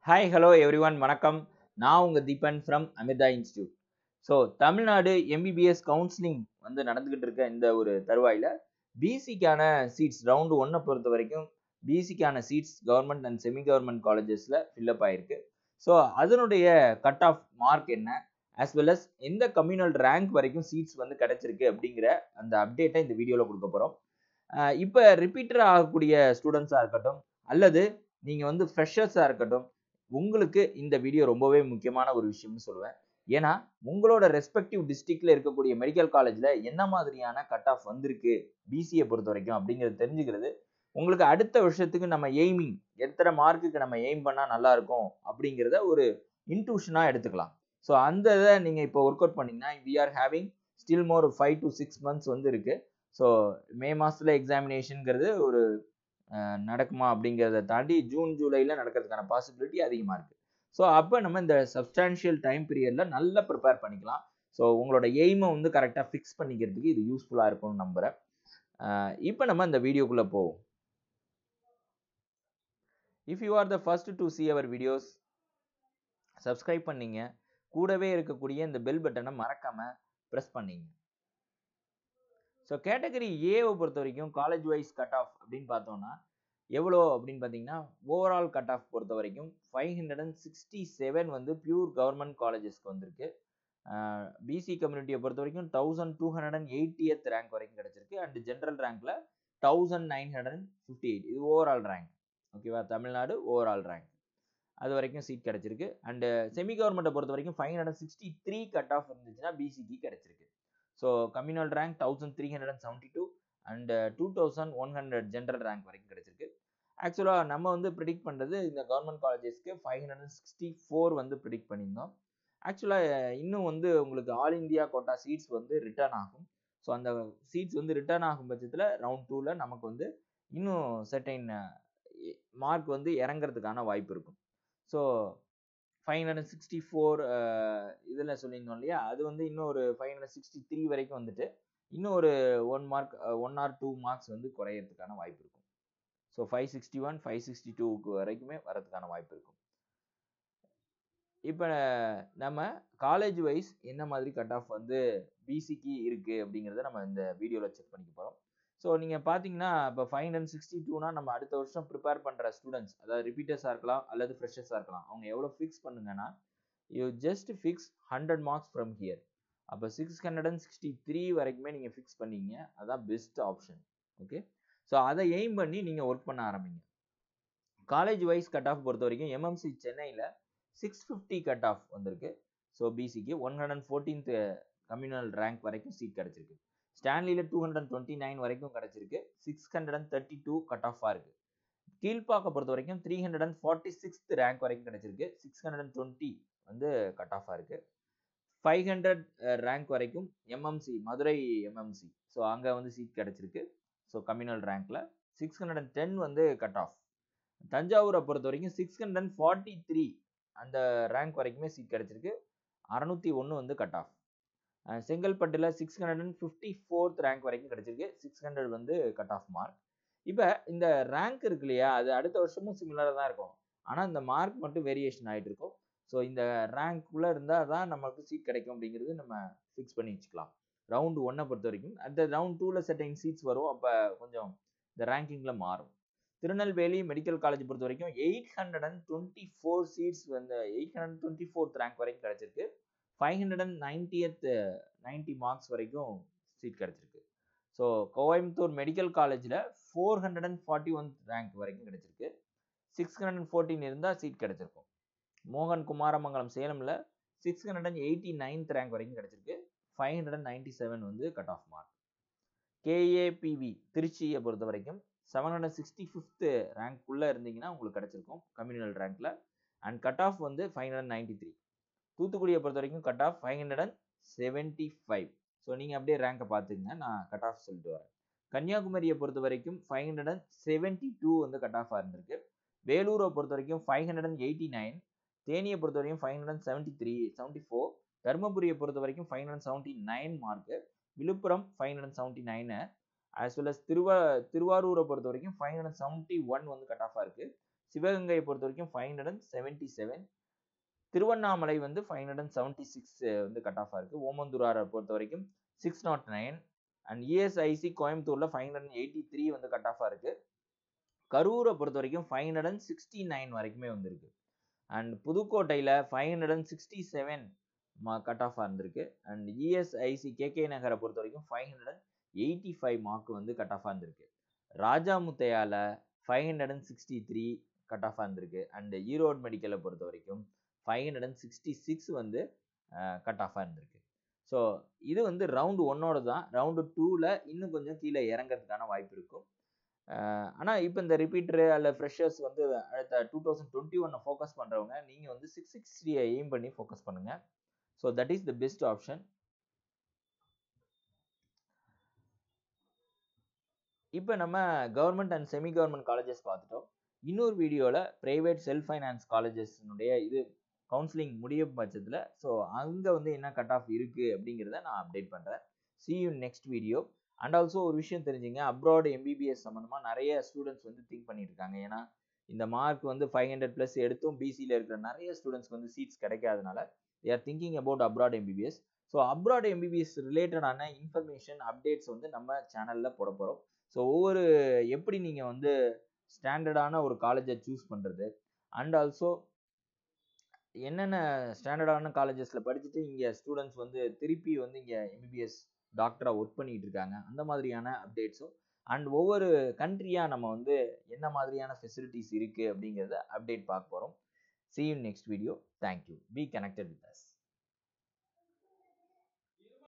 Hi hello everyone வணக்கம். நான் உங்க Deepan from Amrita Institute. So Tamil Nadu MBBS counselling வந்து நடந்துகிட்டு இருக்க இந்த ஒரு தருவாயில் பிசிக்கான சீட்ஸ் ரவுண்டு ஒன்னை பொறுத்த வரைக்கும் பிசிக்கான seats government and semi government காலேஜஸில் ஃபில்லப் ஆயிருக்கு. ஸோ அதனுடைய கட் ஆஃப் மார்க் என்ன, ஆஸ் வெல் அஸ் எந்த கம்யூனல் ரேங்க் வரைக்கும் சீட்ஸ் வந்து கிடைச்சிருக்கு அப்படிங்கிற அந்த அப்டேட்டை இந்த வீடியோவில் கொடுக்க போகிறோம். இப்போ ரிப்பீட்டர் ஆகக்கூடிய ஸ்டூடெண்ட்ஸாக இருக்கட்டும் அல்லது நீங்கள் வந்து ஃப்ரெஷர்ஸாக இருக்கட்டும், உங்களுக்கு இந்த வீடியோ ரொம்பவே முக்கியமான ஒரு விஷயம்னு சொல்லுவேன். ஏன்னா உங்களோட ரெஸ்பெக்டிவ் டிஸ்ட்ரிக்ட்ல இருக்கக்கூடிய மெடிக்கல் காலேஜ்ல என்ன மாதிரியான கட் ஆஃப் வந்திருக்கு பிசிஏ பொறுத்த வரைக்கும் அப்படிங்கிறது தெரிஞ்சுக்கிறது உங்களுக்கு அடுத்த வருஷத்துக்கு நம்ம எய்மிங் எத்தனை மார்க்குக்கு நம்ம எய்ம் பண்ணா நல்லா இருக்கும் அப்படிங்கிறத ஒரு இன்ட்யூஷனா எடுத்துக்கலாம். ஸோ அந்த இதை நீங்க இப்போ ஒர்க் அவுட் பண்ணீங்கன்னா we are having still more 5 to 6 months வந்து இருக்கு. ஸோ மே மாசத்துல எக்ஸாமினேஷனுங்கிறது ஒரு நடக்குமா அப்படிங்கிறத தாண்டி ஜூன் ஜூலைல நடக்கிறதுக்கான பாசிபிலிட்டி அதிகமாக இருக்கு. ஸோ அப்போ நம்ம இந்த சப்ஸ்டான்ஷியல் டைம் பீரியட்ல நல்லா ப்ரிப்பேர் பண்ணிக்கலாம். ஸோ உங்களோட எய்மை வந்து கரெக்டாக ஃபிக்ஸ் பண்ணிக்கிறதுக்கு இது யூஸ்ஃபுல்லாக இருக்கும்னு நம்புகிறேன். இப்போ நம்ம இந்த வீடியோக்குள்ளே போவோம். If you are the first to see our videos, subscribe பண்ணீங்க, கூடவே இருக்கக்கூடிய இந்த பெல் பட்டனை மறக்காம ப்ரெஸ் பண்ணீங்க. ஸோ கேட்டகரி ஏவை பொறுத்த வரைக்கும் காலேஜ் வைஸ் கட் ஆஃப் அப்படின்னு பார்த்தோம்னா எவ்வளோ அப்படின்னு பார்த்தீங்கன்னா ஓவரால் கட் ஆஃப் பொறுத்த வரைக்கும் 567 வந்து பியூர் கவர்மெண்ட் காலேஜஸ்க்கு வந்திருக்கு. பிசி கம்யூனிட்டியை பொறுத்த வரைக்கும் 1280th ரேங்க் வரைக்கும் கிடைச்சிருக்கு. அண்ட் ஜென்ரல் ரேங்க்ல 1958 இது ஓவரால் ரேங்க். ஓகேவா, தமிழ்நாடு ஓவரால் ரேங்க் அது வரைக்கும் சீட் கிடைச்சிருக்கு. அண்ட் செமி கவர்மெண்ட்டை பொறுத்த வரைக்கும் 563 கட் ஆஃப் இருந்துச்சுன்னா பிசிக்கு கிடைச்சிருக்கு. So communal rank 1372 and 2100 general rank வரைக்கும் கிடைச்சிருக்கு. ஆக்சுவலாக நம்ம வந்து ப்ரிடிக்ட் பண்ணுறது இந்த கவர்மெண்ட் காலேஜஸ்க்கு 564 வந்து ப்ரிடிக்ட் பண்ணியிருந்தோம். ஆக்சுவலாக இன்னும் வந்து உங்களுக்கு ஆல் இந்தியா கோட்டா சீட்ஸ் வந்து ரிட்டர்ன் ஆகும். ஸோ அந்த சீட்ஸ் வந்து ரிட்டர்ன் ஆகும் பட்சத்தில் ரவுண்ட் 2ல நமக்கு வந்து இன்னும் செர்டைன் மார்க் வந்து இறங்கிறதுக்கான வாய்ப்பு இருக்கும். ஸோ 564 இதில் சொல்லியிருந்தோம் இல்லையா, அது வந்து இன்னும் ஒரு 563 வரைக்கும் வந்துட்டு இன்னும் ஒரு 1 மார்க் 1 or 2 மார்க்ஸ் வந்து குறையறதுக்கான வாய்ப்பு இருக்கும். ஸோ 561 562 வரைக்குமே வரதுக்கான வாய்ப்பு இருக்கும். இப்போ நம்ம காலேஜ் வைஸ் என்ன மாதிரி கட் ஆஃப் வந்து பிசிக்கு இருக்கு அப்படிங்கிறத நம்ம இந்த வீடியோவில் செக் பண்ணிக்க போகிறோம். ஸோ நீங்கள் பார்த்தீங்கன்னா இப்போ 562னா நம்ம அடுத்த வருஷம் ப்ரிப்பேர் பண்ணுற ஸ்டூடெண்ட்ஸ், அதாவது ரிப்பீட்டர்ஸாக இருக்கலாம் அல்லது ஃப்ரெஷர்ஸாக இருக்கலாம், அவங்க எவ்வளோ ஃபிக்ஸ் பண்ணுங்கன்னா you just fix 100 marks from here. அப்போ 663 வரைக்குமே நீங்கள் ஃபிக்ஸ் பண்ணீங்க, அதான் பெஸ்ட் ஆப்ஷன். ஓகே, ஸோ அதை எய்ம் பண்ணி நீங்கள் ஒர்க் பண்ண ஆரம்பிங்க. காலேஜ் வைஸ் கட் ஆஃப் பொறுத்த வரைக்கும் எம்எம்சி சென்னையில் 650 கட் ஆஃப் வந்திருக்கு. ஸோ பிசிக்கு 114th கம்யூனல் ரேங்க் வரைக்கும் சீட் கிடைச்சிருக்கு. ஸ்டான்லியில் 229 வரைக்கும் கிடைச்சிருக்கு. 632 கட் ஆஃபாக இருக்கு. கீழ்பாக்க பொறுத்த வரைக்கும் 346th ரேங்க் வரைக்கும் கிடைச்சிருக்கு. 620 வந்து கட் ஆஃபாக இருக்கு. 500 ரேங்க் வரைக்கும் எம்எம்சி மதுரை எம்எம்சி, ஸோ அங்கே வந்து சீட் கிடைச்சிருக்கு. ஸோ கம்யூனல் ரேங்க்ல 610 வந்து கட் ஆஃப். தஞ்சாவூரை பொறுத்த வரைக்கும் 643 அந்த ரேங்க் வரைக்குமே சீட் கிடைச்சிருக்கு. 601 வந்து கட் ஆஃப். செங்கல்பட்டுல 654th ரேங்க் வரைக்கும் கிடைச்சிருக்கு. 600 வந்து கட் ஆஃப் மார்க். இப்போ இந்த ரேங்க் இருக்கு இல்லையா, அது அடுத்த வருஷமும் சிமிலராக தான் இருக்கும். ஆனால் இந்த மார்க் மட்டும் வேரியேஷன் ஆகிட்டு இருக்கும். ஸோ இந்த ரேங்க்குள்ளே இருந்தால் தான் நமக்கு சீட் கிடைக்கும் அப்படிங்கிறது நம்ம ஃபிக்ஸ் பண்ணி வச்சுக்கலாம். ரவுண்டு 1 பொறுத்த வரைக்கும் அந்த ரவுண்ட் 2ல செர்டைன் சீட்ஸ் வரும். அப்போ கொஞ்சம் இந்த ரேங்கிங்கில் மாறும். திருநெல்வேலி மெடிக்கல் காலேஜ் பொறுத்த வரைக்கும் 824 சீட்ஸ் வந்து 824th ரேங்க் வரைக்கும் கிடைச்சிருக்கு. 590th 90 மார்க்ஸ் வரைக்கும் சீட் கிடைச்சிருக்கு. ஸோ கோயம்புத்தூர் மெடிக்கல் காலேஜில் 441 ரேங்க் வரைக்கும் கிடைச்சிருக்கு. 614 இருந்தால் சீட் கிடைச்சிருக்கும். மோகன் குமாரமங்கலம் சேலமில் 689th ரேங்க் வரைக்கும் கிடைச்சிருக்கு. 597 வந்து கட் ஆஃப் மார்க். கேஏபிவி திருச்சியை பொறுத்த வரைக்கும் 765th ரேங்க்குள்ளே இருந்தீங்கன்னா உங்களுக்கு கிடைச்சிருக்கும் கம்யூனல் ரேங்க்ல. அண்ட் கட் ஆஃப் வந்து 593. தூத்துக்குடியை பொறுத்த வரைக்கும் கட் ஆஃப் 575. ஸோ நீங்கள் அப்படியே ரேங்கை பார்த்துக்குங்க, நான் கட் ஆஃப் சொல்லிட்டு வரேன். கன்னியாகுமரியை பொறுத்த வரைக்கும் 572 வந்து கட் ஆஃபாக இருந்திருக்கு. வேலூரை பொறுத்த வரைக்கும் 589. தேனியை பொறுத்த வரைக்கும் 574. தருமபுரியை பொறுத்த வரைக்கும் 579 mark. Villupuram 579. As well as திருவாரூரை பொறுத்த வரைக்கும் 571 வந்து கட் ஆஃபாக இருக்கு. சிவகங்கையை பொறுத்த வரைக்கும் 577, திருவண்ணாமலை வந்து 576 வந்து கட் ஆஃபா இருக்கு. ஓமந்தூராரை பொறுத்த வரைக்கும் 609 அண்ட் இஎஸ்ஐசி கோயம்புத்தூர்ல 583 வந்து கட் ஆஃபா இருக்கு. கரூரை பொறுத்த வரைக்கும் 569 வரைக்குமே வந்திருக்கு. அண்ட் புதுக்கோட்டையில 567 கட் ஆஃபா இருந்திருக்கு. அண்ட் இஎஸ்ஐசி கேகே நகரை பொறுத்த வரைக்கும் 585 மார்க் வந்து கட் ஆஃபா இருந்திருக்கு. ராஜாமுத்தையால 563 கட் ஆஃபா இருந்திருக்கு. அண்ட் ஈரோடு மெடிக்கலை பொறுத்த வரைக்கும் 566 வந்து கட் ஆஃபா இருந்திருக்கு. ஸோ இது வந்து ரவுண்டு 1ஓட தான். ரவுண்டு 2ல இன்னும் கொஞ்சம் கீழே இறங்கிறதுக்கான வாய்ப்பு இருக்கும். ஆனால் இப்போ இந்த ரிப்பீட்டரு அல்ல ஃப்ரெஷர்ஸ் வந்து அடுத்த 2021 ஃபோக்கஸ் பண்ணுறவங்க நீங்கள் வந்து 660 எய்ம் பண்ணி ஃபோக்கஸ் பண்ணுங்க. So that is the best option. இப்போ நம்ம government and semi government colleges பார்த்துட்டோம். இன்னொரு வீடியோவில் ப்ரைவேட் செல்ஃப் ஃபைனான்ஸ் காலேஜஸ்னுடைய இது கவுன்சிலிங் முடியும் பட்சத்தில் ஸோ அங்கே வந்து என்ன கட் ஆஃப் இருக்குது அப்படிங்கிறத நான் அப்டேட் பண்ணுறேன். see you next video. And also ஒரு விஷயம் தெரிஞ்சுங்க, அப்ராட் எம்பிபிஎஸ் சம்மந்தமாக நிறைய ஸ்டூடெண்ட்ஸ் வந்து திங்க் பண்ணிட்டு இருக்காங்க. ஏன்னா இந்த மார்க் வந்து 500+ எடுத்தும் பிசியில் இருக்கிற நிறைய ஸ்டூடெண்ட்ஸ்க்கு வந்து சீட்ஸ் கிடைக்காதனால they are thinking about abroad MBBS. So abroad MBBS ரிலேட்டடான இன்ஃபர்மேஷன் அப்டேட்ஸ் வந்து நம்ம சேனலில் போட போகிறோம். ஸோ ஒவ்வொரு எப்படி நீங்கள் வந்து ஸ்டாண்டர்டான ஒரு காலேஜை சூஸ் பண்ணுறது அண்ட் ஆல்சோ என்னென்ன ஸ்டாண்டர்டான காலேஜஸில் படிச்சுட்டு இங்கே ஸ்டூடெண்ட்ஸ் வந்து திருப்பி வந்து இங்கே எம்பிபிஎஸ் டாக்டராக ஒர்க் பண்ணிட்டு இருக்காங்க, அந்த மாதிரியான அப்டேட்ஸும் அண்ட் ஒவ்வொரு கண்ட்ரியாக நம்ம வந்து என்ன மாதிரியான ஃபெசிலிட்டிஸ் இருக்குது அப்படிங்கிறத அப்டேட் பார்க்க போகிறோம். see you next video. Thank you. Be connected with us.